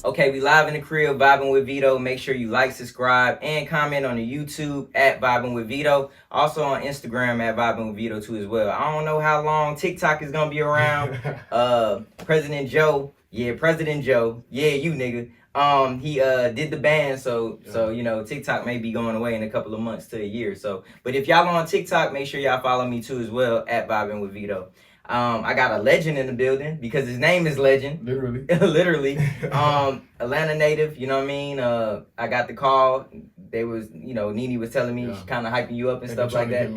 Okay, we live in the crib, vibing with Veto. Make sure you like, subscribe, and comment on the YouTube at Vibing with Veto. Also on Instagram at Vibing with Veto too as well. I don't know how long TikTok is gonna be around. President Joe, President Joe, you nigga. He did the ban, so you know TikTok may be going away in a couple of months to a year. So, but if y'all on TikTok, make sure y'all follow me too as well at Vibing with Veto. I got a legend in the building because his name is Legend. Literally. Literally. Atlanta native, you know what I mean? I got the call. They was, you know, Nene was telling me she kind of hyping you up and stuff like that.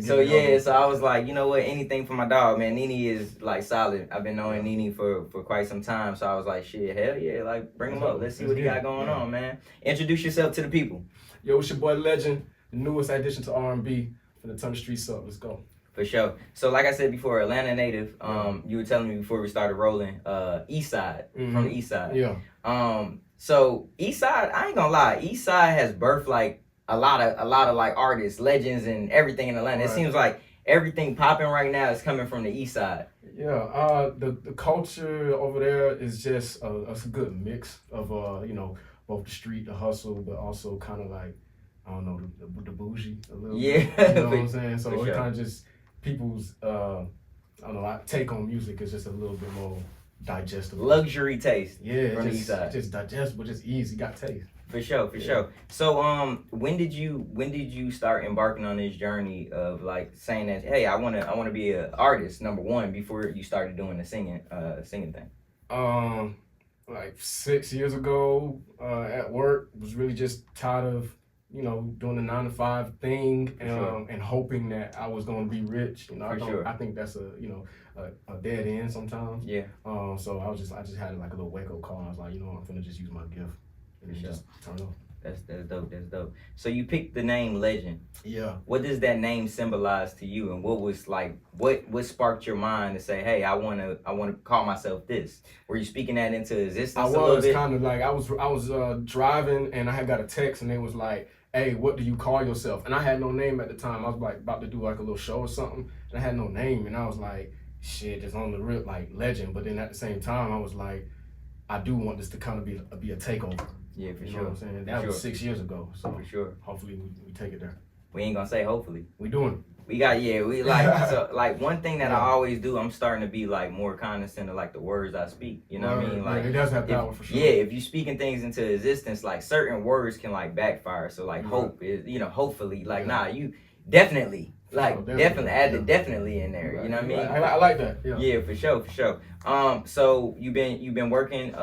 So I was like, you know what, anything for my dog, man. Nene is like solid. I've been knowing Nene for quite some time. So I was like, shit, hell yeah, like bring him up. Let's see what he got going on, man. Introduce yourself to the people. Yo, it's your boy Legend, the newest addition to R&B. Finna turn the streets up. Let's go. For sure. So like I said before, Atlanta native. You were telling me before we started rolling, East Side, from the East Side. Yeah. So East Side, I ain't gonna lie, East Side has birthed like a lot of like artists, legends, and everything in Atlanta. Right. It seems like everything popping right now is coming from the East Side. Yeah. The culture over there is just a good mix of you know, both the street, the hustle, but also kind of like, I don't know, the bougie a little bit. You know what I'm saying? So it kind of just people's I don't know, take on music is just a little bit more digestible. Luxury taste. Yeah, from the East Side. Just digestible, just easy, got taste. For sure. So when did you start embarking on this journey of like saying that, hey, I wanna be an artist, number one, before you started doing the singing thing? Like 6 years ago, at work, was really just tired of, you know, doing the 9-to-5 thing and hoping that I was gonna be rich. You know, I think that's a dead end sometimes. Yeah. So I just had like a little wake up call. I was like, you know, I'm gonna just use my gift and just turn off. That's dope. So you picked the name Legend. Yeah. What does that name symbolize to you, and what was like what sparked your mind to say, hey, I wanna call myself this? Were you speaking that into existence? I was kind of like I was driving and I had got a text and they was like, hey, what do you call yourself? And I had no name at the time. I was like about to do like a little show or something, and I had no name, and I was like, shit, it's on the real like Legend. But then at the same time, I was like, I do want this to kind of be a takeover. Yeah, for you sure. know what I'm saying? That was 6 years ago. So for sure. Hopefully we take it there. We ain't gonna say hopefully. We doing it. We like so like one thing that I always do, I'm starting to be like more cognizant of like the words I speak. You know what I mean? Like it does have power for sure. Yeah, if you speaking things into existence, like certain words can like backfire. So like hope is, you know, hopefully, like nah, you definitely. Like definitely add the definitely in there. Right. You know what I mean? I like that. Yeah, for sure. So you've been working.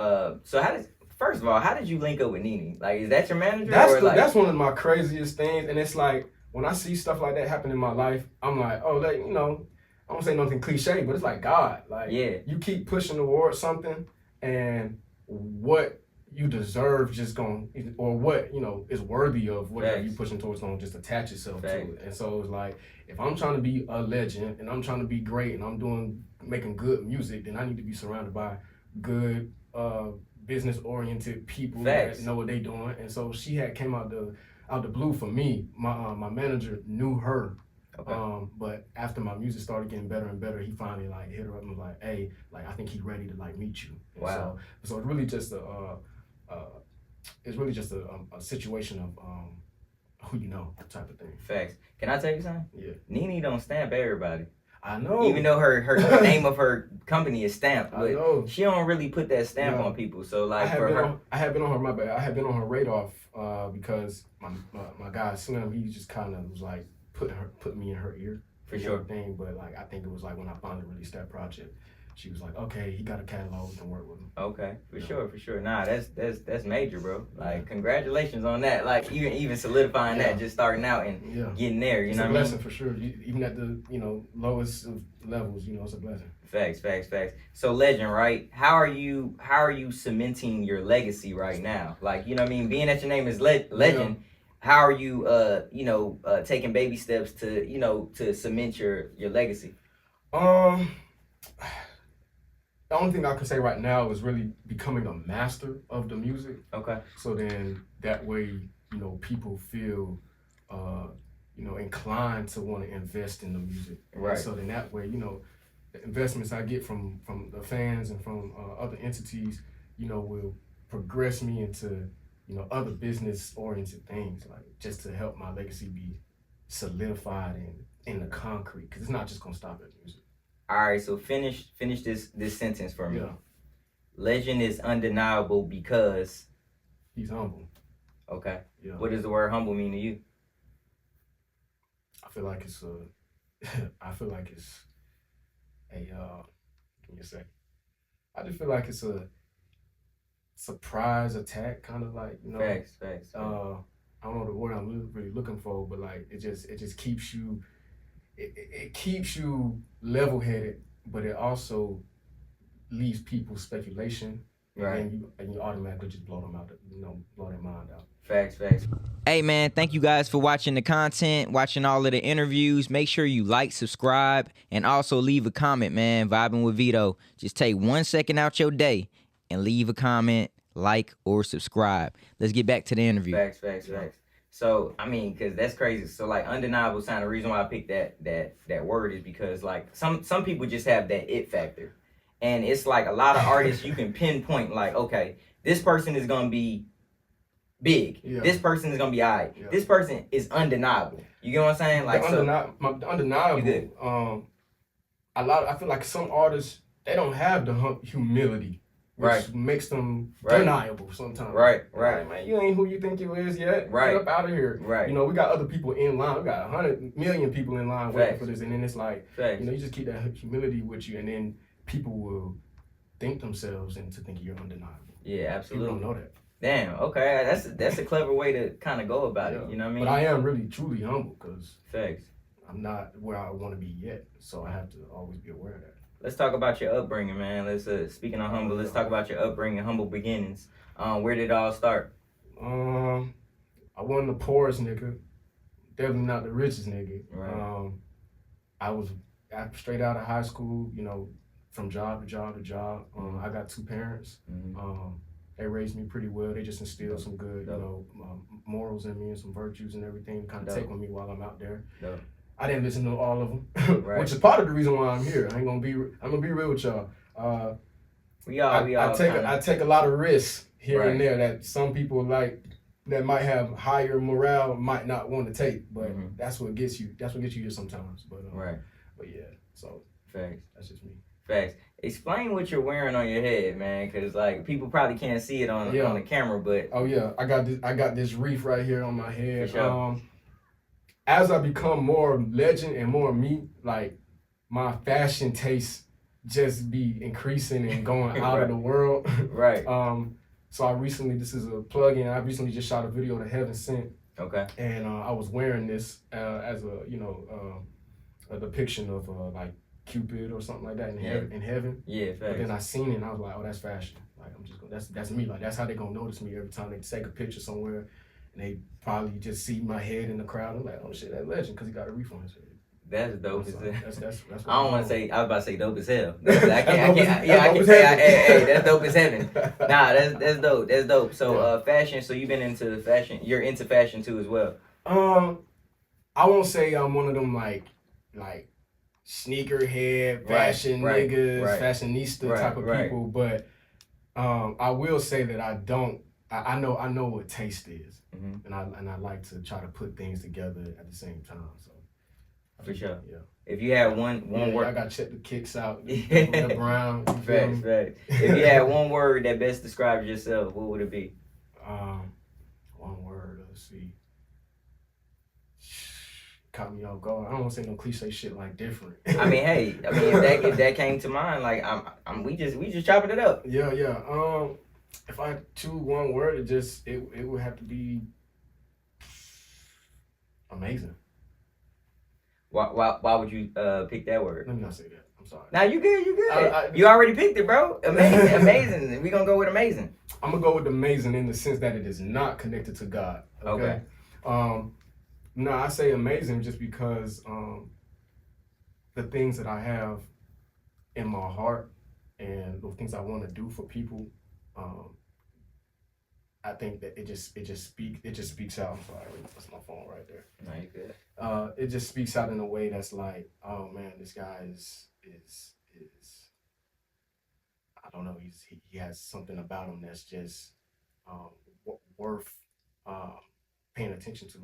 So first of all, how did you link up with Nene? Like, is that your manager? That's one of my craziest things, and it's like when I see stuff like that happen in my life, I'm like, oh, like, you know, I don't say nothing cliche, but it's like God. Like, you keep pushing towards something, and what you deserve just going, or what, you know, is worthy of whatever you pushing towards, going just attach yourself to it. And so it's like, if I'm trying to be a legend and I'm trying to be great and I'm making good music, then I need to be surrounded by good business-oriented people that know what they doing. And so she had came out the blue for me. My manager knew her. Okay. But after my music started getting better and better, he finally like hit her up and was like, hey, like I think he's ready to like meet you. Wow. So it's really just a situation of who you know type of thing. Facts. Can I tell you something? Yeah. Nene don't stamp everybody. I know. Even though her the name of her company is stamped, but I know. She don't really put that stamp on people. So like I have been on her radar because my guy Slim, he just kind of was like put me in her ear for sure thing. But like I think it was like when I finally released that project, she was like, okay, he got a catalog, we can work with him. Okay, for sure. Nah, that's major, bro. Like, congratulations on that. Like, even solidifying that, just starting out and getting there. You know what I mean? It's a blessing for sure. Even at the lowest of levels, it's a blessing. Facts. So Legend, right? How are you cementing your legacy right now? Like, you know what I mean? Being that your name is Legend. How are you taking baby steps to cement your legacy? The only thing I can say right now is really becoming a master of the music. Okay. So then that way, people feel, inclined to want to invest in the music. Right. And so then that way, the investments I get from the fans and from other entities, will progress me into, other business oriented things, like just to help my legacy be solidified and in the concrete, because it's not just gonna stop at music. All right, so finish this sentence for me. Yeah. Legend is undeniable because he's humble. Okay. Yeah. What does the word humble mean to you? I feel like it's a give me a second. I just feel like it's a surprise attack, kind of like, Facts. I don't know the word I'm really looking for, but like it just keeps you, it keeps you level headed, but it also leaves people speculation, right? And you automatically just blow them out, blow their mind out. Facts. Hey man, thank you guys for watching the content, watching all of the interviews. Make sure you like, subscribe, and also leave a comment, man. Vibing with Veto. Just take 1 second out your day and leave a comment, like, or subscribe. Let's get back to the interview. Facts. So, I mean, because that's crazy. So, like, undeniable sound, the reason why I picked that word is because, like, some people just have that it factor. And it's like a lot of artists you can pinpoint, like, okay, this person is going to be big. Yeah. This person is going to be all right. Yeah. This person is undeniable. You get what I'm saying? Like, undeniable, I feel like some artists, they don't have the humility. Which makes them deniable sometimes. Right. Like, man, you ain't who you think you is yet. Right. Get up out of here. Right. We got other people in line. We got 100 million people in line waiting for this. And then it's like, you just keep that humility with you, and then people will think themselves into thinking you're undeniable. Yeah, absolutely. People don't know that. Damn, okay. That's a clever way to kind of go about it. You know what I mean? But I am really, truly humble because Facts. I'm not where I want to be yet. So I have to always be aware of that. Let's talk about your upbringing, man. Let's speaking of humble, let's talk about your upbringing, humble beginnings. Where did it all start? I wasn't the poorest nigga, definitely not the richest nigga. Right. I was straight out of high school, from job to job to job. I got 2 parents. Mm-hmm. They raised me pretty well. They just instilled some good, morals in me and some virtues and everything to kind of take with me while I'm out there. I didn't listen to all of them, which is part of the reason why I'm here. I'm gonna be real with y'all. I take a lot of risks here and there that some people that might have higher morale might not want to take, but that's what gets you. That's what gets you here sometimes. But But yeah, so facts. That's just me. Facts. Explain what you're wearing on your head, man, because like people probably can't see it on the camera, but I got this wreath right here on my head. For sure. As I become more legend and more me, like my fashion taste just be increasing and going out of the world. Right. So this is a plug-in. I recently just shot a video to Heaven Sent. Okay. And I was wearing this as a depiction of like Cupid or something like that in heaven. Yeah. Facts. But then I seen it and I was like, oh, that's fashion. Like I'm just that's me. Like that's how they gonna notice me every time they take a picture somewhere. And they probably just see my head in the crowd. I'm like, oh shit, that Legend, because he got a reef on his head. That's dope as hell. That's I don't want to say. I was about to say dope as hell. I can't say. Hey, that's dope as heaven. Nah, that's dope. That's dope. So fashion. So you've been into fashion. You're into fashion too as well. I won't say I'm one of them like sneakerhead fashion niggas, fashionista type of people, but I will say that I don't. I know what taste is, and I like to try to put things together at the same time. So for sure, yeah. If you had one word, I got to check the kicks out, the brown. Facts. If you had one word that best describes yourself, what would it be? One word. Let's see. Caught me off guard. I don't want to say no cliche shit like different. I mean, hey, if that came to mind, like we just chopping it up. Yeah. If I choose one word, it would have to be amazing. Why would you pick that word? Let me not say that. I'm sorry. Nah, you good. You already picked it, bro. Amazing. We gonna go with amazing. I'm gonna go with amazing in the sense that it is not connected to God. Okay. No, I say amazing just because the things that I have in my heart and the things I want to do for people. I think that it just speaks out. I'm sorry, that's my phone right there. No, you good. It just speaks out in a way that's like, oh man, this guy is I don't know. He has something about him that's just worth paying attention to.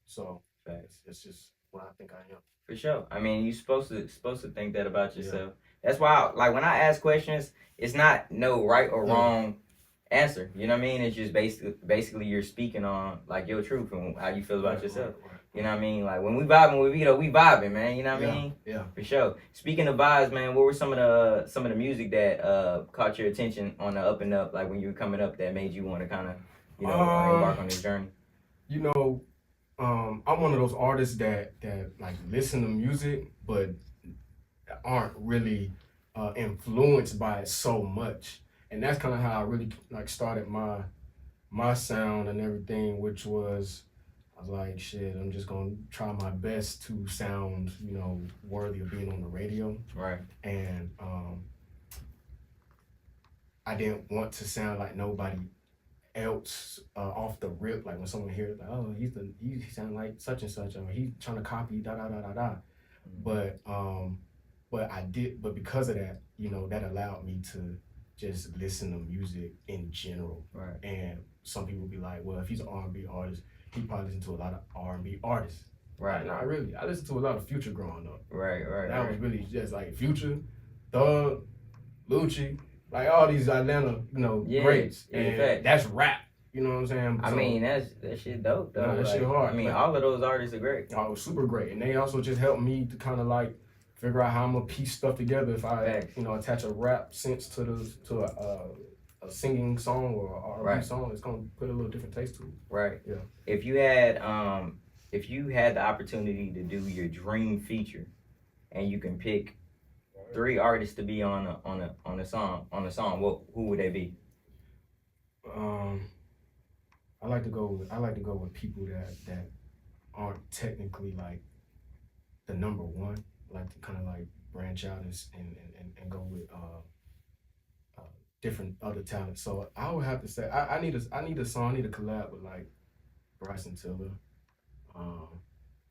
So it's just what I think I am. For sure. I mean, you're supposed to think that about yourself. Yeah. That's why, like, when I ask questions, it's not no right or wrong answer. You know what I mean? It's just basically you're speaking on like your truth and how you feel about yourself. Right. You know what I mean? Like when we vibing with Veto, we vibing, man. You know what I mean? Yeah. For sure. Speaking of vibes, man, what were some of the music that caught your attention on the up and up, like when you were coming up, that made you want to kind of, embark on this journey? You know, I'm one of those artists that like listen to music, but aren't really influenced by it so much. And that's kind of how I really like started my sound and everything, which was, I was like, shit, I'm just gonna try my best to sound, worthy of being on the radio. Right. And I didn't want to sound like nobody else off the rip. Like when someone hears, like, oh, he sound like such and such, or he trying to copy da da da da da. Mm-hmm. But because of that, that allowed me to just listen to music in general. Right. And some people be like, well, if he's an R&B artist, he probably listen to a lot of R&B artists. Right. Not really. I listened to a lot of Future growing up. Right. That was really just like Future, Thug, Lucci, like all these Atlanta, greats. And that's rap. You know what I'm saying? I mean, that shit dope though. That shit hard. I mean, all of those artists are great. Oh, super great. And they also just helped me to kind of like figure out how I'm gonna piece stuff together. If I, attach a rap sense to a singing song or a R&B song, it's gonna put a little different taste to it. Right. Yeah. If you had the opportunity to do your dream feature, and you can pick 3 artists to be on the song, who would they be? I like to go with people that aren't technically like the number one. I like to kind of like branch out and go with different other talents. So I would have to say I need a song. I need a collab with like Bryson Tiller.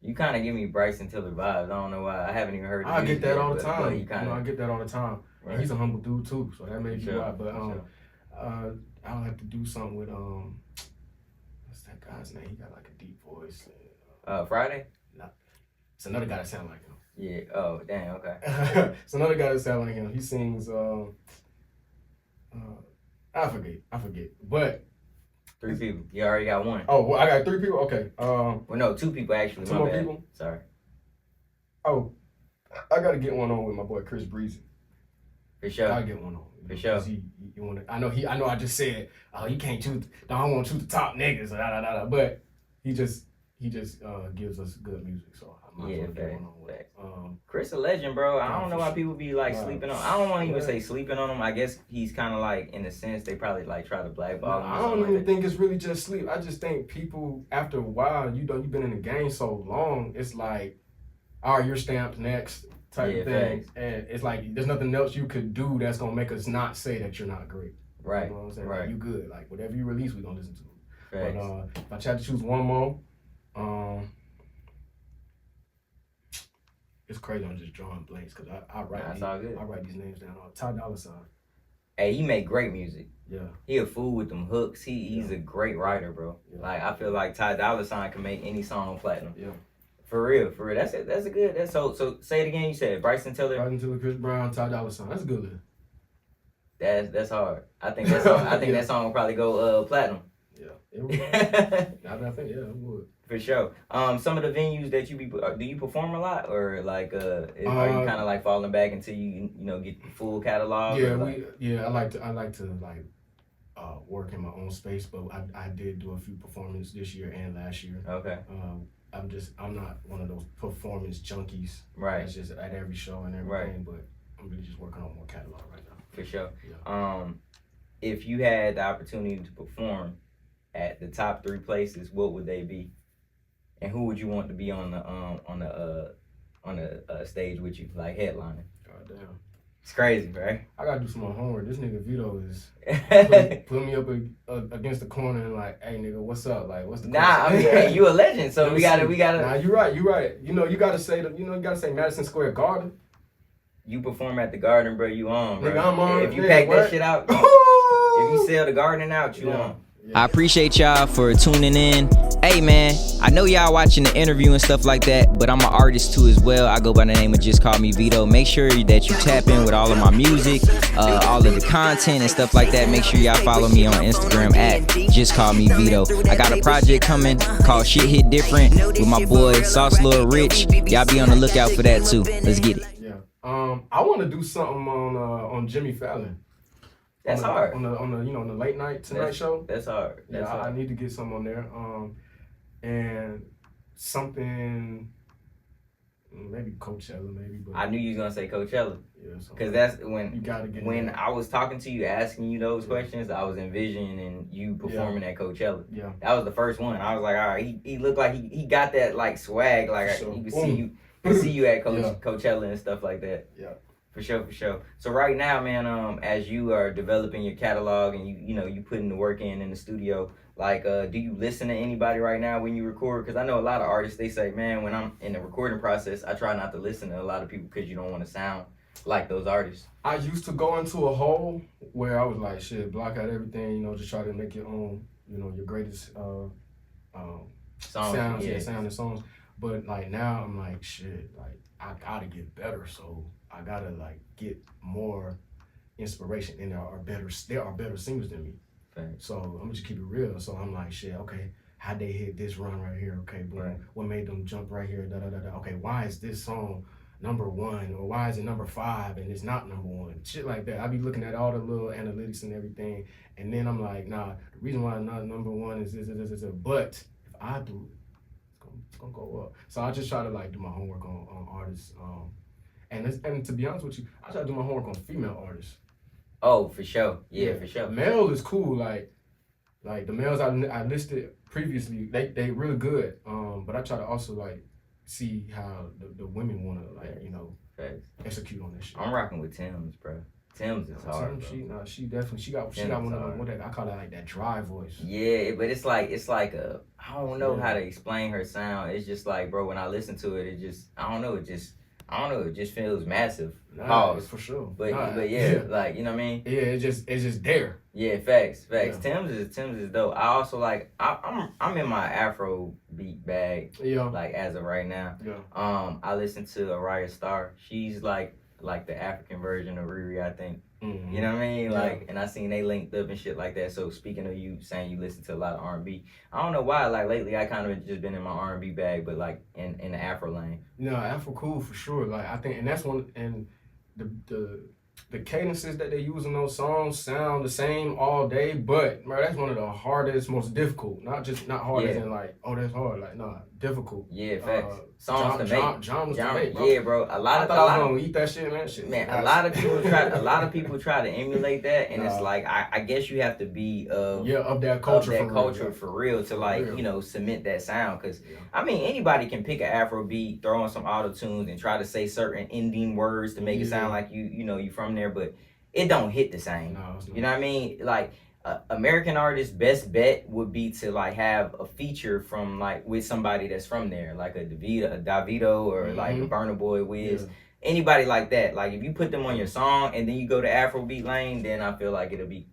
You kind of give me Bryson Tiller vibes. I don't know why. I haven't even heard. I get that all the time. I get that all the time. Right. And he's a humble dude too, so that may be why. But I'll have to do something with what's that guy's name? He got like a deep voice. Friday? No, it's another guy that sounds like him. Yeah. Oh, damn. Okay. It's another guy that sounds like him. He sings. I forget. But 3 people. You already got one. Oh, well, I got 3 people. Okay. Well, no, 2 people actually. 2 more people. Sorry. Oh, I gotta get one on with my boy Chris Breezy. For sure. I'll get one on. For sure. I know. I just said, oh, you can't choose. I don't want to choose the top niggas. But he just gives us good music. So I might as well get one on with. Chris a legend, bro. I don't know why people be like sleeping on. I don't want to even say sleeping on him. I guess he's kind of like, in a sense, they probably like try to blackball him. I don't even think it's really just sleep. I just think people, after a while, you've been in the game so long, it's like, all right, you're stamped next type of thing. Thanks. And it's like, there's nothing else you could do that's going to make us not say that you're not great. Right. You know what I'm saying? Right. Like, you good. Like, whatever you release, we're going to listen to. Thanks. But if I try to choose one more, it's crazy. I'm just drawing blanks because I write these names down. Ty Dolla $ign. Hey, he make great music. Yeah. He a fool with them hooks. He's a great writer, bro. Yeah. Like, I feel like Ty Dolla $ign can make any song platinum. Yeah. For real. That's it. That's a good. So say it again. You said Bryson Tiller, Chris Brown, Ty Dolla $ign. That's a good list. That's hard. I think that song. That song will probably go platinum. Yeah. It would. I think it would. For sure. Some of the venues that you do you perform a lot, or like are you kind of like falling back until you get the full catalog? Yeah, I like to work in my own space, but I did do a few performances this year and last year. Okay. I'm not one of those performance junkies. Right. That's just at every show and everything. Right. But I'm really just working on more catalog right now. For sure. Yeah. If you had the opportunity to perform at the top 3 places, what would they be? And who would you want to be on the stage with you, like headlining? God damn. It's crazy, right? I gotta do some more homework. This nigga Veto is put me up against the corner and like, hey nigga, what's up? Like, what's the question? I mean, hey, you a legend, so we gotta. Nah, you're right. You gotta say Madison Square Garden. you perform at the Garden, bro, you on, bro. Nigga, I'm on. If you pack that shit out, if you sell the Garden out, you on. I appreciate y'all for tuning in. Hey man, I know y'all watching the interview and stuff like that, but I'm an artist too as well. I go by the name of Just Call Me Veto. Make sure that you tap in with all of my music, all of the content and stuff like that. Make sure y'all follow me on Instagram at Just Call Me Veto. I got a project coming called Shit Hit Different with my boy Sauce Lil Rich. Y'all be on the lookout for that too. Let's get it. Yeah. I want to do something on Jimmy Fallon. That's hard. On the late night tonight show. That's hard. That's hard. I need to get something on there. And something, maybe Coachella, maybe. But I knew you was gonna say Coachella. Yeah. Because that's when you gotta get when I was talking to you, asking you those questions, I was envisioning you performing at Coachella. Yeah. That was the first one. I was like, all right, he looked like he got that like swag, like you could see you at Coachella and stuff like that. Yeah. For sure. So right now, man, as you are developing your catalog and you putting the work in the studio, like, do you listen to anybody right now when you record? Because I know a lot of artists, they say, man, when I'm in the recording process, I try not to listen to a lot of people because you don't want to sound like those artists. I used to go into a hole where I was like, shit, block out everything, just try to make your own, your greatest sound and songs. But like now I'm like, shit, like I gotta get better, so I gotta like get more inspiration, and there are better singers than me. Thanks. So I'm just keep it real. So I'm like, shit, okay, how'd they hit this run right here? Okay, but what made them jump right here? Okay, why is this song #1 or why is it #5 and it's not #1? Shit like that. I be looking at all the little analytics and everything, and then I'm like, nah, the reason why it's not #1 is this. But if I do it, it's gonna go up. So I just try to like do my homework on artists. And to be honest with you, I try to do my homework on female artists. Oh, for sure. Yeah, for sure. Male is cool. Like the males I listed previously, they really good. But I try to also like see how the women wanna execute on this shit. I'm rocking with Tim's, bro. Tim's is hard. She definitely got one of them. What I call it, like that dry voice. Yeah, but it's like I don't know how to explain her sound. It's just like, bro, when I listen to it, it just feels massive. For sure. But yeah, like, you know what I mean? Yeah, it's just there. Yeah, facts. Yeah. Tim's is dope. I also like I'm in my Afro beat bag. Yeah. Like as of right now. Yeah. I listen to Araya Starr. She's like the African version of Riri, I think. Mm-hmm. You know what I mean? Yeah. Like, and I seen they linked up and shit like that. So speaking of you saying you listen to a lot of R&B, I don't know why. Like lately, I kind of just been in my R&B bag, but like in the Afro lane. No, Afro cool for sure. Like I think, and that's one, and the cadences that they use in those songs sound the same all day, but bro, that's one of the hardest, most difficult. Not hard as in like, oh, that's hard. Like, nah, difficult. Yeah, facts. Songs to make. Genres to make, bro. Yeah, bro. I thought I was gonna eat that shit, man. Man, a lot of people try to emulate that, and it's like I guess you have to be of that culture for real to like cement that sound. Because I mean, anybody can pick an Afro beat, throw on some auto tunes, and try to say certain ending words to make it sound like you from there, but it don't hit the same. No, you know what I mean? Like American artists' best bet would be to like have a feature from like with somebody that's from there, like a Davido or like a Burna Boy, Wiz. Yeah. Anybody like that. Like if you put them on your song and then you go to Afrobeat lane, then I feel like it'll be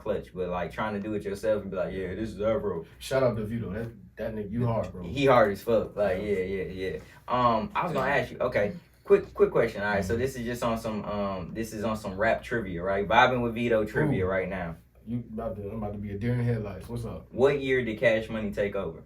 clutch. But like trying to do it yourself and be like, yeah, this is Afro. Shout out to Veto. That nigga, you hard, bro. He hard as fuck. Like yeah. I was gonna ask you. Okay, quick question. All right, so this is just on some rap trivia, right? Vibing with Veto trivia right now. I'm about to be a deer in headlights. What's up? What year did Cash Money take over?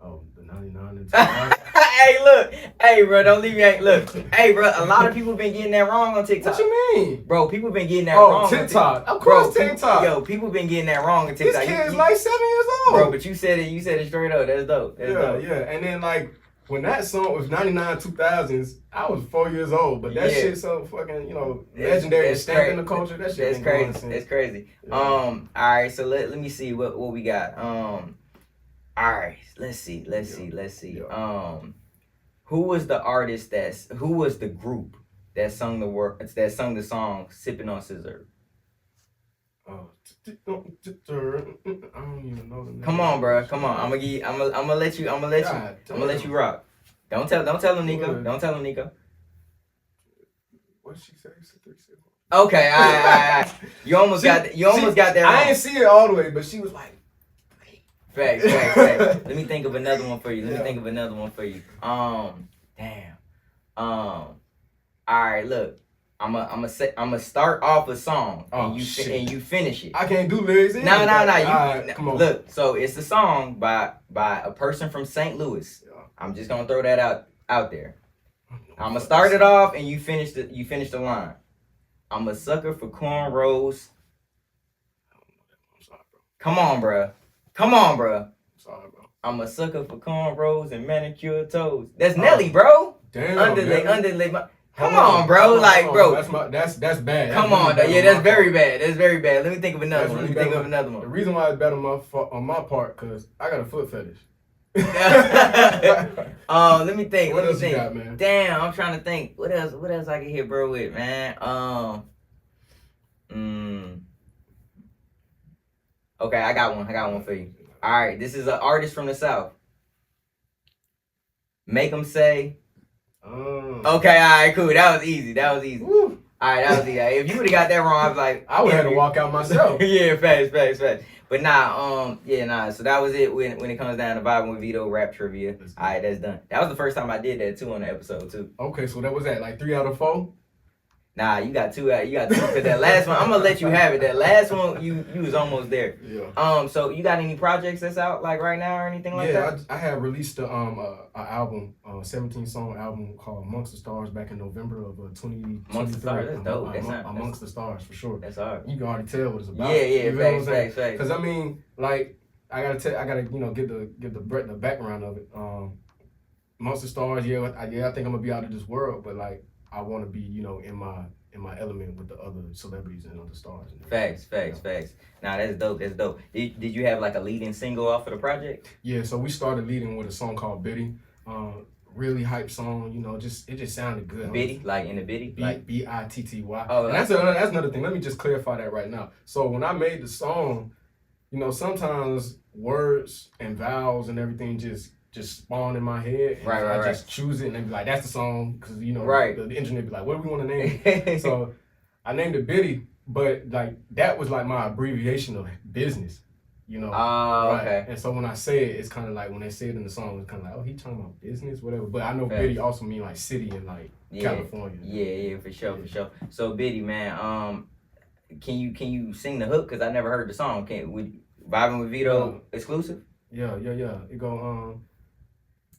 Oh, the 99 and Hey, look. Hey, bro, don't leave me. Look. Hey, bro, a lot of people been getting that wrong on TikTok. What you mean? Bro, people been getting that wrong on TikTok. Of course, TikTok. People been getting that wrong on TikTok. This kid is like 7 years old. Bro, but you said it straight up. That's dope. That's dope. Yeah. And then, like, when that song was 99, 2000s, I was 4 years old. But that shit so fucking, legendary and stamped in the culture. That shit That's crazy. That's crazy. Yeah. All right, so let me see what we got. All right, let's see. Yeah. Who was the group that sung the song "Sipping on Scissor"? I don't even know the name. Come on, bro. Come on. I'm gonna let you rock. Don't tell him, Nico. Don't tell him, Nico. What she say? 3 6. Okay, all right. You almost got that wrong. I ain't see it all the way, but she was like. Facts. Let me think of another one for you. Damn. All right, look. I'm a start off a song and you finish it. I can't do lyrics. No. Come on. Look, so it's a song by a person from St. Louis. Yeah. I'm just gonna throw that out there. I'm gonna start it off and you finish the line. I'm a sucker for cornrows. Come on, bro. Sorry, bro. I'm a sucker for cornrows and manicured toes. That's Nelly, bro. Damn. Underlay. Come on, bro. Like, bro. That's bad. Come on, though. Yeah, that's very bad. Let me think of another one. The reason why it's bad on my part, cause I got a foot fetish. Let me think. What else you got, man? Damn, I'm trying to think. What else I can hit bro with, man? Okay, I got one for you. All right, this is an artist from the South. Make them say. Okay, all right, cool. That was easy. Woo. All right, that was easy. If you would have got that wrong, I was like, I would have to walk out myself. Yeah, facts. But so that was it when it comes down to Vibin with Veto rap trivia. All right, that's done. That was the first time I did that too on the episode too. Okay, so that was at like 3 out of 4? Nah, you got two. Cause that last one, I'm gonna let you have it. That last one, you was almost there. Yeah. So you got any projects that's out like right now or anything like that? Yeah, I have released a album, 17-song album called Amongst the Stars back in November of 2023. Amongst the Stars, that's dope. Amongst the Stars for sure. That's hard. You can already tell what it's about. Yeah, facts. Because I mean, like, I gotta get the background of it. Amongst the Stars, I think I'm gonna be out of this world, but like. I want to be, in my element with the other celebrities and other stars. Facts. Nah, that's dope. Did you have like a leading single off of the project? Yeah, so we started leading with a song called Biddy. Really hype song, it just sounded good. Biddy, like in the Biddy? Like Bitty. Oh, and that's another thing. Let me just clarify that right now. So when I made the song, sometimes words and vowels and everything just spawn in my head. And I just choose it and then be like, that's the song. Because, the engineer be like, what do we want to name it? So I named it Biddy, but like that was like my abbreviation of business, Okay. And so when I say it, it's kind of like when they say it in the song, it's kind of like, oh, he talking about business, whatever. But I know Biddy also mean like city in like California. Yeah, for sure. So Biddy, man, can you sing the hook? Because I never heard the song. Vibin with Veto exclusive? Yeah. It go,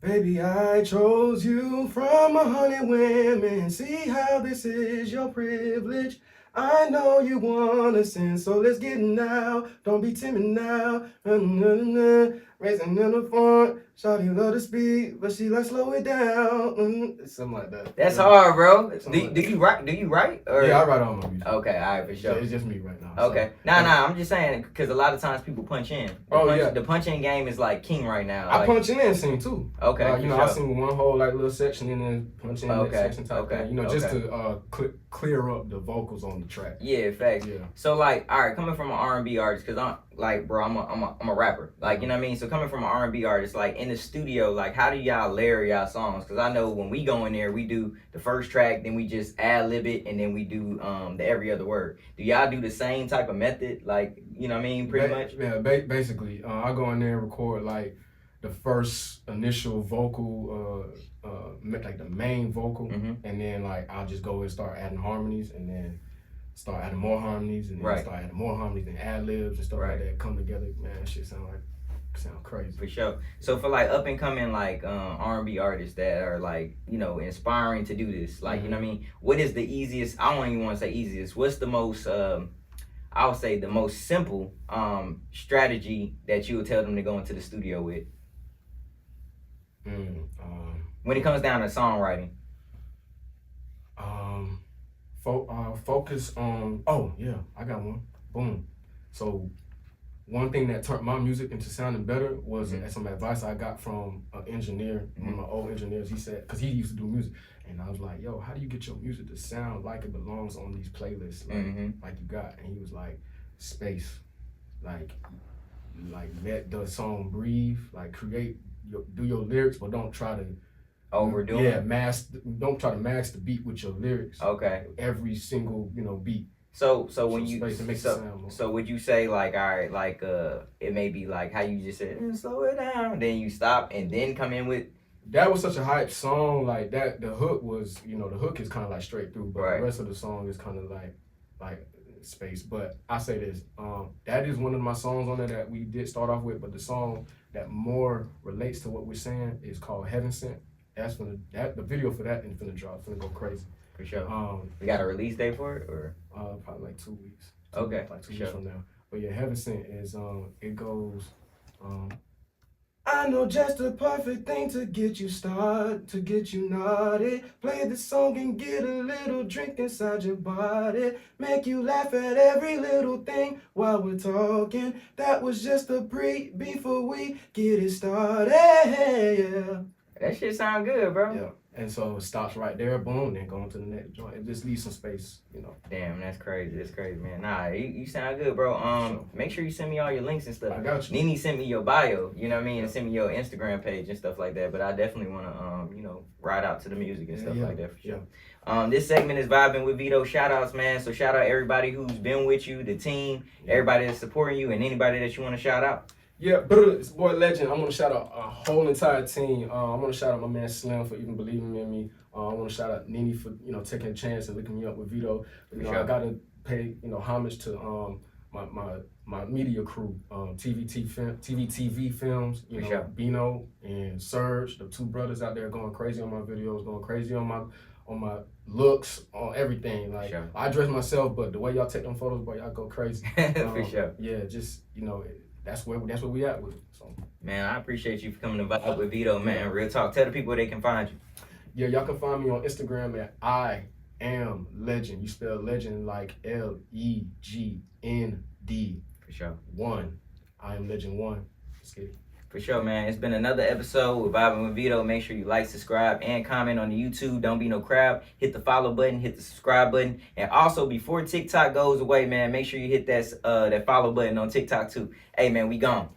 baby, I chose you from 100 women. See how this is your privilege. I know you wanna sin, so let's get it now. Don't be timid now. Raising in the front. Shawty love the speed, but she like slow it down. Something like that. That's hard, bro. Do you write? Or? Yeah, I write all my music. Okay, all right, for sure. It's just me right now. Okay. So. Nah, I'm just saying, because a lot of times people punch in. The punch-in game is like king right now. I punch in and sing too. Okay, I sing one whole like little section and then punch in the next section type thing. Just to clear up the vocals on the track. Yeah, facts. Yeah. So like, all right, coming from an R&B artist, because I'm like, bro, I'm a rapper. Like, you know what I mean? So coming from an R&B artist, like in the studio, like how do y'all layer y'all songs? Because I know when we go in there, we do the first track, then we just ad-lib it, and then we do the every other word. Do y'all do the same type of method? Like, you know what I mean? Pretty much? Yeah, basically. I go in there and record like the first initial vocal, like the main vocal, and then like I'll just go and start adding harmonies, and then start adding more harmonies, and then start adding more harmonies, and ad-libs and stuff like that come together. Man, that shit sound crazy. For sure. So for like up and coming like R&B artists that are like, inspiring to do this, like, you know what I mean? What is the easiest, I don't even want to say easiest, what's the most, I would say the most simple strategy that you would tell them to go into the studio with? When it comes down to songwriting. Focus on, I got one. Boom. So one thing that turned my music into sounding better was some advice I got from an engineer, one of my old engineers. He said, because he used to do music, and I was like, yo, how do you get your music to sound like it belongs on these playlists, like you got? And he was like, space, like let the song breathe, like do your lyrics, but don't try to Overdoing. Yeah, don't try to mask the beat with your lyrics. Okay. Every single beat. So when you so would you say like, all right, like it may be like how you just said, slow it down, then you stop and then come in with. That was such a hype song, like that. The hook was, the hook is kind of like straight through, but the rest of the song is kind of like space. But I say this, that is one of my songs on there that we did start off with. But the song that more relates to what we're saying is called Heaven Sent. The video for that is finna drop, finna go crazy. For sure. We got a release date for it, or probably like 2 weeks. Okay, like 2 weeks from now. But yeah, Heaven Sent is it goes. I know just the perfect thing to get you started, to get you naughty. Play the song and get a little drink inside your body. Make you laugh at every little thing while we're talking. That was just a before we get it started. Yeah. That shit sound good, bro. Yeah. And so it stops right there, boom, then going to the next joint. It just leaves some space, Damn, that's crazy. That's crazy, man. Nah, you sound good, bro. Sure. Make sure you send me all your links and stuff. I got you. Nene sent me your bio, you know what I mean, and send me your Instagram page and stuff like that. But I definitely want to, ride out to the music and stuff like that for sure. Yeah. This segment is Vibing with Veto. Shout outs, man. So shout out everybody who's been with you, the team, everybody that's supporting you, and anybody that you want to shout out. Yeah, it's boy Legend. I want to shout out a whole entire team. I want to shout out my man Slim for even believing in me. I want to shout out Nene for taking a chance and looking me up with Veto. I got to pay homage to my media crew, TVTV Films. Bino and Serge, the two brothers out there going crazy on my videos, going crazy on my looks, on everything. Like I dress myself, but the way y'all take them photos, boy, y'all go crazy. For sure. Yeah, just that's where we at with it. So man, I appreciate you for coming to Vibe with Veto, man. Real talk. Tell the people where they can find you. Yeah, y'all can find me on Instagram at I am Legnd. You spell Legend like Legnd. For sure. 1. I am Legnd 1. Let's get it. For sure, man. It's been another episode with Vibin with Veto. Make sure you like, subscribe, and comment on the YouTube. Don't be no crab. Hit the follow button, hit the subscribe button. And also, before TikTok goes away, man, make sure you hit that follow button on TikTok too. Hey, man, we gone.